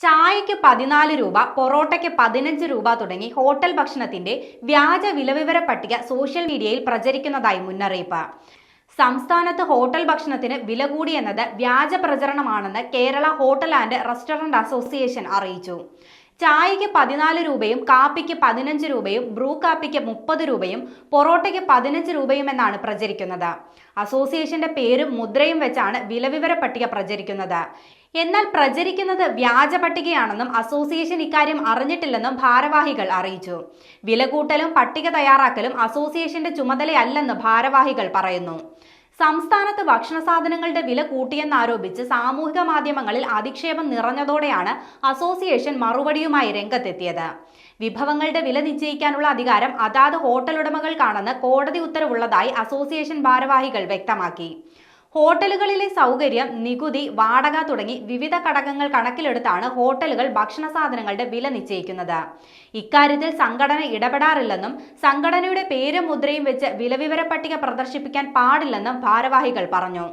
ചായയ്ക്ക് 14 രൂപ, പൊറോട്ടയ്ക്ക് 15 രൂപ തുടങ്ങി ഹോട്ടൽ ഭക്ഷണത്തിന്റെ വ്യാജ വിലവിവര പട്ടിക സോഷ്യൽ മീഡിയയിൽ പ്രചരിക്കുന്നതായി മുന്നറിയിപ്പ്. സംസ്ഥാനത്ത് ഹോട്ടൽ ഭക്ഷണത്തിന് വില കൂടിയെന്നത് വ്യാജ പ്രചരണമാണെന്ന് Kerala hotel and restaurant association അറിയിച്ചു. ചായയ്ക്ക് 14 രൂപയും കാപ്പിക്ക് 15 രൂപയും ബ്രൂ കാപ്പിക്ക് 30 രൂപയും പൊറോട്ടയ്ക്ക് 15 രൂപയും എന്നാണ് പ്രചരിക്കുന്നത്. അസോസിയേഷന്റെ പേരും മുദ്രയും വെച്ചാണ് വിലവിവര പട്ടിക പ്രചരിക്കുന്നത്. എന്നാൽ പ്രചരിക്കുന്നത് വ്യാജ പട്ടികയാണെന്നും അസോസിയേഷൻ ഇക്കാര്യം അറിഞ്ഞിട്ടില്ലെന്നും ഭാരവാഹികൾ അറിയിച്ചു. വില കൂട്ടലും പട്ടിക തയ്യാറാക്കലും അസോസിയേഷന്റെ ചുമതലയല്ലെന്ന് ഭാരവാഹികൾ പറയുന്നു. സംസ്ഥാനത്ത് ഭക്ഷണ സാധനങ്ങളുടെ വില കൂട്ടിയെന്നാരോപിച്ച് സാമൂഹിക മാധ്യമങ്ങളിൽ അധിക്ഷേപം നിറഞ്ഞതോടെയാണ് അസോസിയേഷൻ മറുപടിയുമായി രംഗത്തെത്തിയത്. വിഭവങ്ങളുടെ വില നിശ്ചയിക്കാനുള്ള അധികാരം അതാത് ഹോട്ടൽ ഉടമകൾക്കാണെന്ന് കോടതി ഉത്തരവുള്ളതായി അസോസിയേഷൻ ഭാരവാഹികൾ വ്യക്തമാക്കി. ഹോട്ടലുകളിലെ സൗകര്യം, നികുതി, വാടക തുടങ്ങി വിവിധ ഘടകങ്ങൾ കണക്കിലെടുത്താണ് ഹോട്ടലുകൾ ഭക്ഷണ സാധനങ്ങളുടെ വില നിശ്ചയിക്കുന്നത്. ഇക്കാര്യത്തിൽ സംഘടന ഇടപെടാറില്ലെന്നും സംഘടനയുടെ പേരും മുദ്രയും വെച്ച് വിലവിവര പട്ടിക പ്രദർശിപ്പിക്കാൻ പാടില്ലെന്നും ഭാരവാഹികൾ പറഞ്ഞു.